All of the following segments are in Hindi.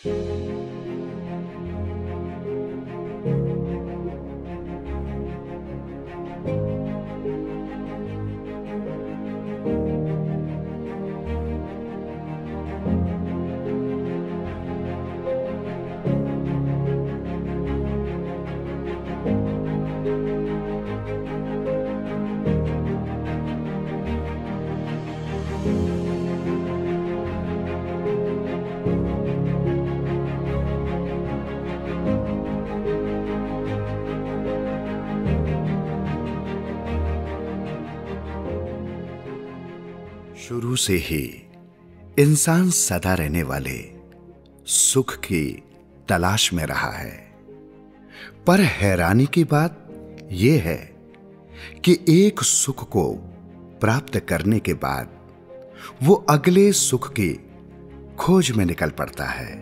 शुरू से ही इंसान सदा रहने वाले सुख की तलाश में रहा है। पर हैरानी की बात यह है कि एक सुख को प्राप्त करने के बाद वो अगले सुख की खोज में निकल पड़ता है।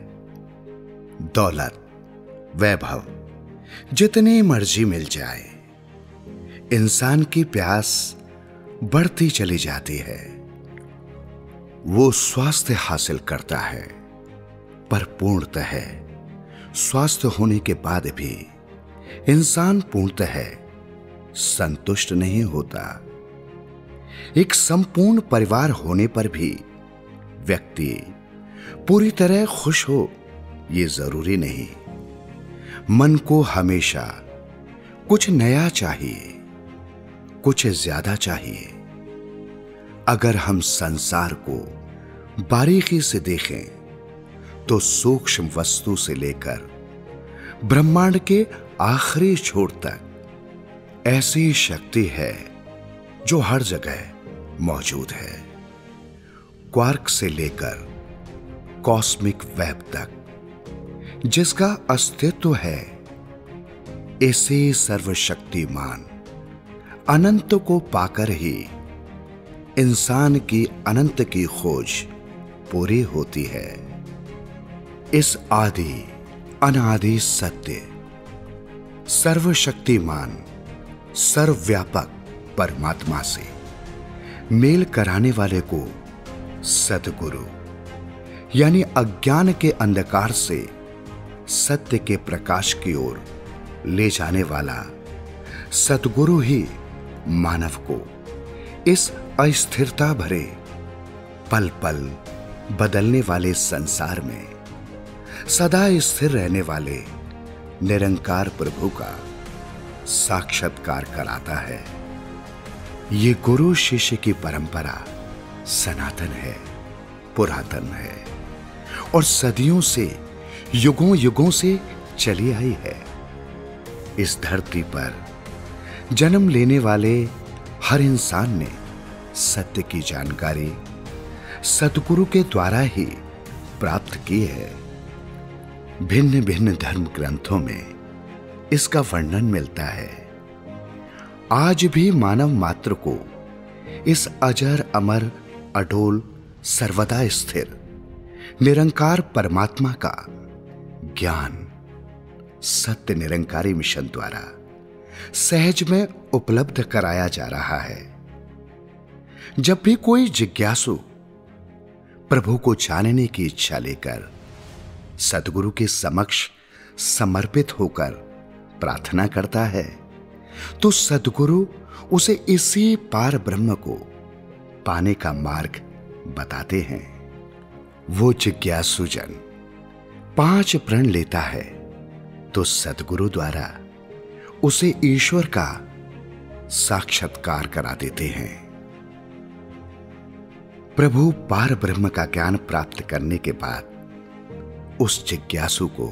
दौलत, वैभव जितनी मर्जी मिल जाए, इंसान की प्यास बढ़ती चली जाती है। वो स्वास्थ्य हासिल करता है, पर पूर्णतः स्वास्थ्य होने के बाद भी इंसान पूर्णतः संतुष्ट नहीं होता। एक संपूर्ण परिवार होने पर भी व्यक्ति पूरी तरह खुश हो, ये जरूरी नहीं। मन को हमेशा कुछ नया चाहिए, कुछ ज्यादा चाहिए। अगर हम संसार को बारीकी से देखें तो सूक्ष्म वस्तु से लेकर ब्रह्मांड के आखिरी छोर तक ऐसी शक्ति है जो हर जगह मौजूद है। क्वार्क से लेकर कॉस्मिक वेब तक जिसका अस्तित्व है, ऐसे सर्वशक्तिमान अनंत को पाकर ही इंसान की अनंत की खोज पूरी होती है। इस आदि अनादि सत्य, सर्वशक्तिमान, सर्वव्यापक परमात्मा से मेल कराने वाले को सद्गुरु यानी अज्ञान के अंधकार से सत्य के प्रकाश की ओर ले जाने वाला सद्गुरु ही मानव को इस अस्थिरता भरे पल पल बदलने वाले संसार में सदा स्थिर रहने वाले निरंकार प्रभु का साक्षात्कार कराता है। ये गुरु शिष्य की परंपरा सनातन है, पुरातन है और सदियों से, युगों युगों से चली आई है। इस धरती पर जन्म लेने वाले हर इंसान ने सत्य की जानकारी सद्गुरु के द्वारा ही प्राप्त की है। भिन्न भिन्न धर्म ग्रंथों में इसका वर्णन मिलता है। आज भी मानव मात्र को इस अजर अमर अडोल सर्वदा स्थिर निरंकार परमात्मा का ज्ञान सत्य निरंकारी मिशन द्वारा सहज में उपलब्ध कराया जा रहा है। जब भी कोई जिज्ञासु प्रभु को जानने की इच्छा लेकर सद्गुरु के समक्ष समर्पित होकर प्रार्थना करता है, तो सद्गुरु उसे इसी पार ब्रह्म को पाने का मार्ग बताते हैं। वो जिज्ञासु जन 5 प्रण लेता है तो सद्गुरु द्वारा उसे ईश्वर का साक्षात्कार करा देते हैं। प्रभु पार ब्रह्म का ज्ञान प्राप्त करने के बाद उस जिज्ञासु को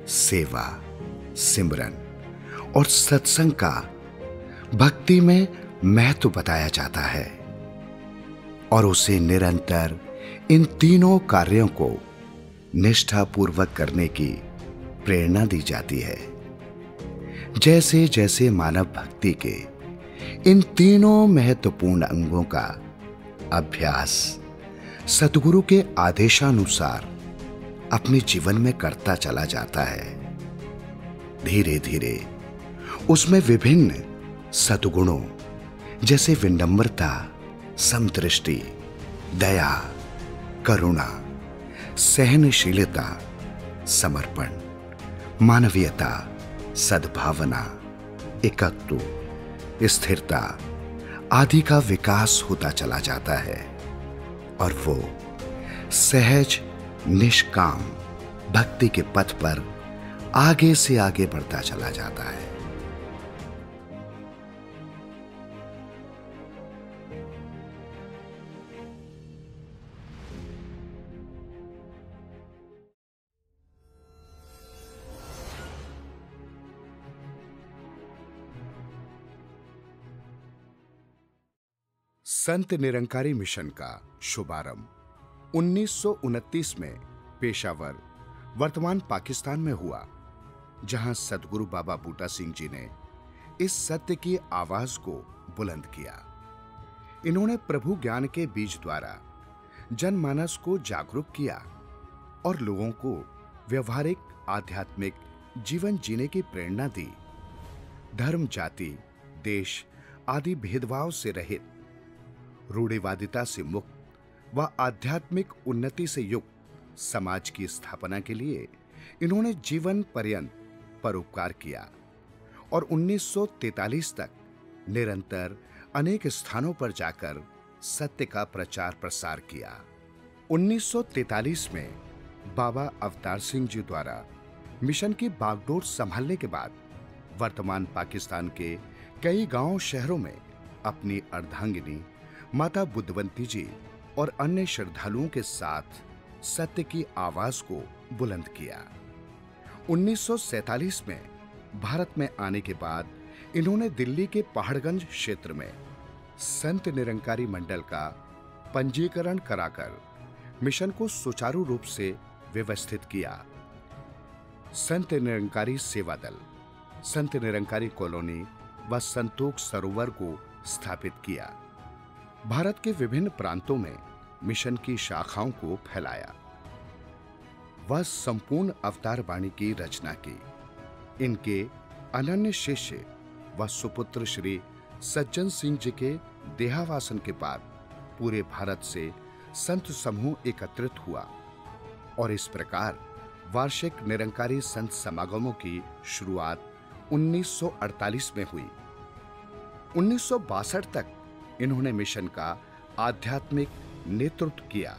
सेवा, सिमरन और सत्संग का भक्ति में महत्व बताया जाता है और उसे निरंतर इन तीनों कार्यों को निष्ठापूर्वक करने की प्रेरणा दी जाती है। जैसे जैसे मानव भक्ति के इन तीनों महत्वपूर्ण अंगों का अभ्यास सद्गुरु के आदेशानुसार अपने जीवन में करता चला जाता है, धीरे धीरे उसमें विभिन्न सद्गुणों जैसे विनम्रता, समदृष्टि, दया, करुणा, सहनशीलता, समर्पण, मानवीयता, सद्भावना, एकत्व, स्थिरता आदि का विकास होता चला जाता है और वो सहज निष्काम भक्ति के पथ पर आगे से आगे बढ़ता चला जाता है। संत निरंकारी मिशन का शुभारंभ 1929 में पेशावर, वर्तमान पाकिस्तान में हुआ, जहां सदगुरु बाबा बूटा सिंह जी ने इस सत्य की आवाज को बुलंद किया। इन्होंने प्रभु ज्ञान के बीज द्वारा जनमानस को जागरूक किया और लोगों को व्यवहारिक आध्यात्मिक जीवन जीने की प्रेरणा दी। धर्म, जाति, देश आदि भेदभाव से रहित, रूढ़िवादिता से मुक्त व आध्यात्मिक उन्नति से युक्त समाज की स्थापना के लिए इन्होंने जीवन पर्यंत परोपकार किया और 1943 तक निरंतर अनेक स्थानों पर जाकर सत्य का प्रचार प्रसार किया। 1943 में बाबा अवतार सिंह जी द्वारा मिशन की बागडोर संभालने के बाद वर्तमान पाकिस्तान के कई गांव शहरों में अपनी अर्धांगिनी माता बुद्धवंती जी और अन्य श्रद्धालुओं के साथ सत्य की आवाज को बुलंद किया। 1947 में भारत में आने के बाद इन्होंने दिल्ली के पहाड़गंज क्षेत्र में संत निरंकारी मंडल का पंजीकरण कराकर मिशन को सुचारू रूप से व्यवस्थित किया। संत निरंकारी सेवा दल, संत निरंकारी कॉलोनी व संतोख सरोवर को स्थापित किया। भारत के विभिन्न प्रांतों में मिशन की शाखाओं को फैलाया। वह संपूर्ण अवतार वाणी की रचना की। इनके अनन्य शिष्य व सुपुत्र श्री सज्जन सिंह जी के देहावासन के बाद पूरे भारत से संत समूह एकत्रित हुआ और इस प्रकार वार्षिक निरंकारी संत समागमों की शुरुआत 1948 में हुई। 1962 तक इन्होंने मिशन का आध्यात्मिक नेतृत्व किया।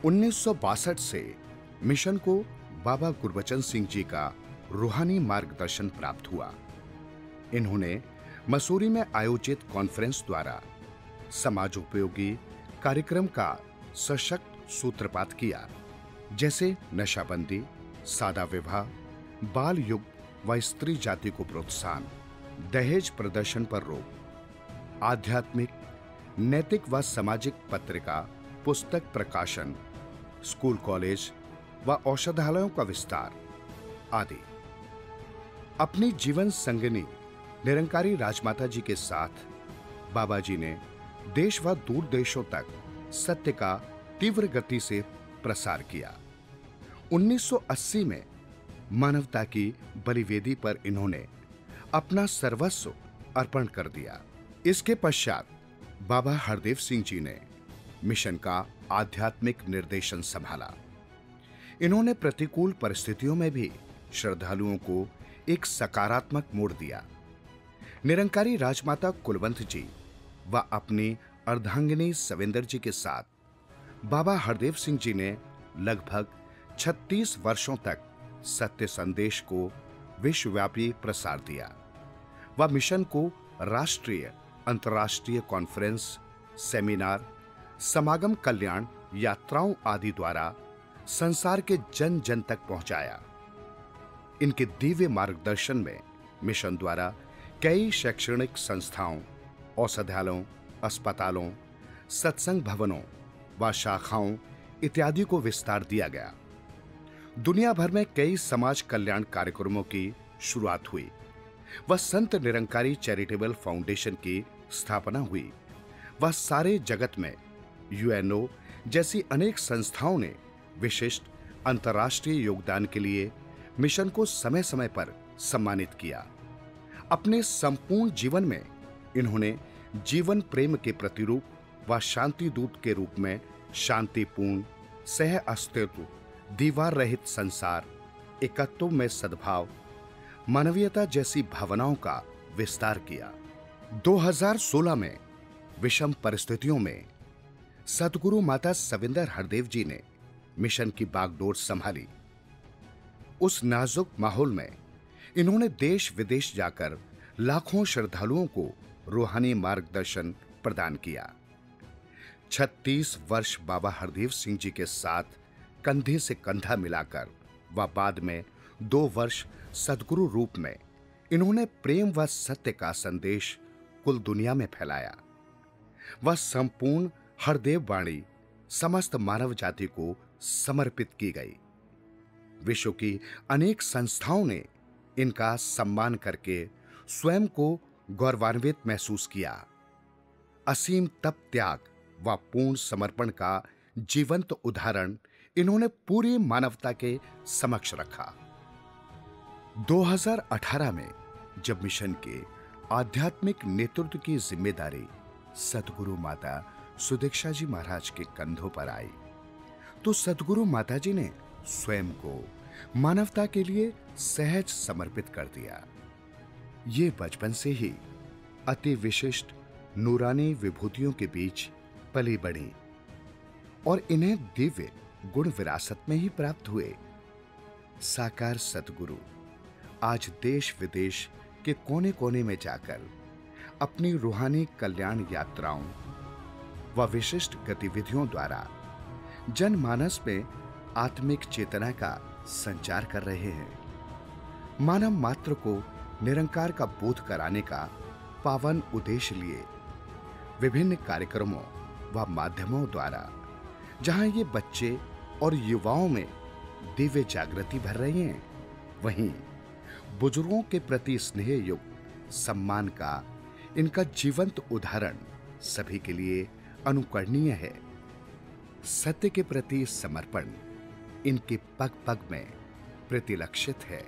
1962 से मिशन को बाबा गुरबचन सिंह जी का रूहानी मार्गदर्शन प्राप्त हुआ। इन्होंने मसूरी में आयोजित कॉन्फ्रेंस द्वारा समाजोपयोगी कार्यक्रम का सशक्त सूत्रपात किया, जैसे नशाबंदी, सादा विवाह, बाल युग व स्त्री जाति को प्रोत्साहन, दहेज प्रदर्शन पर रोक, आध्यात्मिक, नैतिक व सामाजिक पत्रिका पुस्तक प्रकाशन, स्कूल कॉलेज व औषधालयों का विस्तार आदि। अपनी जीवन संगिनी निरंकारी राजमाता जी के साथ बाबा जी ने देश व दूर देशों तक सत्य का तीव्र गति से प्रसार किया। 1980 में मानवता की बलिवेदी पर इन्होंने अपना सर्वस्व अर्पण कर दिया। इसके पश्चात बाबा हरदेव सिंह जी ने मिशन का आध्यात्मिक निर्देशन संभाला। इन्होंने प्रतिकूल परिस्थितियों में भी श्रद्धालुओं को एक सकारात्मक मोड़ दिया। निरंकारी राजमाता कुलवंत जी व अपनी अर्धांगिनी सविंदर जी के साथ बाबा हरदेव सिंह जी ने लगभग 36 वर्षों तक सत्य संदेश को विश्वव्यापी प्रसार दिया व मिशन को राष्ट्रीय, अंतर्राष्ट्रीय कॉन्फ्रेंस, सेमिनार, समागम, कल्याण यात्राओं आदि द्वारा संसार के जन जन तक पहुंचाया। इनके दिव्य मार्गदर्शन में मिशन द्वारा कई शैक्षणिक संस्थाओं, औषधालयों, अस्पतालों, सत्संग भवनों व शाखाओं इत्यादि को विस्तार दिया गया। दुनिया भर में कई समाज कल्याण कार्यक्रमों की शुरुआत हुई व संत निरंकारी चैरिटेबल फाउंडेशन की स्थापना हुई व सारे जगत में यूएनओ जैसी अनेक संस्थाओं ने विशिष्ट अंतर्राष्ट्रीय योगदान के लिए मिशन को समय समय पर सम्मानित किया। अपने संपूर्ण जीवन में इन्होंने जीवन प्रेम के प्रतिरूप व शांति दूत के रूप में शांतिपूर्ण, सह अस्तित्व, दीवार रहित संसार, एकत्व में सद्भाव, मानवीयता जैसी भावनाओं का विस्तार किया। 2016 में विषम परिस्थितियों में सद्गुरु माता सविंदर हरदेव जी ने मिशन की बागडोर संभाली। उस नाजुक माहौल में इन्होंने देश विदेश जाकर लाखों श्रद्धालुओं को रूहानी मार्गदर्शन प्रदान किया। 36 वर्ष बाबा हरदेव सिंह जी के साथ कंधे से कंधा मिलाकर व बाद में 2 वर्ष सद्गुरु रूप में इन्होंने प्रेम व सत्य का संदेश कुल दुनिया में फैलाया। वह संपूर्ण हरदेव वाणी समस्त मानव जाति को समर्पित की गई। विश्व की अनेक संस्थाओं ने इनका सम्मान करके स्वयं को गौरवान्वित महसूस किया। असीम तप त्याग व पूर्ण समर्पण का जीवंत उदाहरण इन्होंने पूरी मानवता के समक्ष रखा। 2018 में जब मिशन के आध्यात्मिक नेतृत्व की जिम्मेदारी सद्गुरु माता सुदीक्षा जी महाराज के कंधों पर आई, तो सद्गुरु माता जी ने स्वयं को मानवता के लिए सहज समर्पित कर दिया। ये बचपन से ही अति विशिष्ट नूरानी विभूतियों के बीच पली बढ़ी और इन्हें दिव्य गुण विरासत में ही प्राप्त हुए। साकार सद्गुरु आज देश विदेश के कोने कोने में जाकर अपनी रूहानी कल्याण यात्राओं व विशिष्ट गतिविधियों द्वारा जनमानस में आत्मिक चेतना का संचार कर रहे हैं। मानव मात्र को निरंकार का बोध कराने का पावन उद्देश्य लिए विभिन्न कार्यक्रमों व माध्यमों द्वारा जहां ये बच्चे और युवाओं में दिव्य जागृति भर रहे हैं, वहीं बुजुर्गों के प्रति स्नेह युक्त सम्मान का इनका जीवंत उदाहरण सभी के लिए अनुकरणीय है। सत्य के प्रति समर्पण इनके पग पग में प्रतिलक्षित है।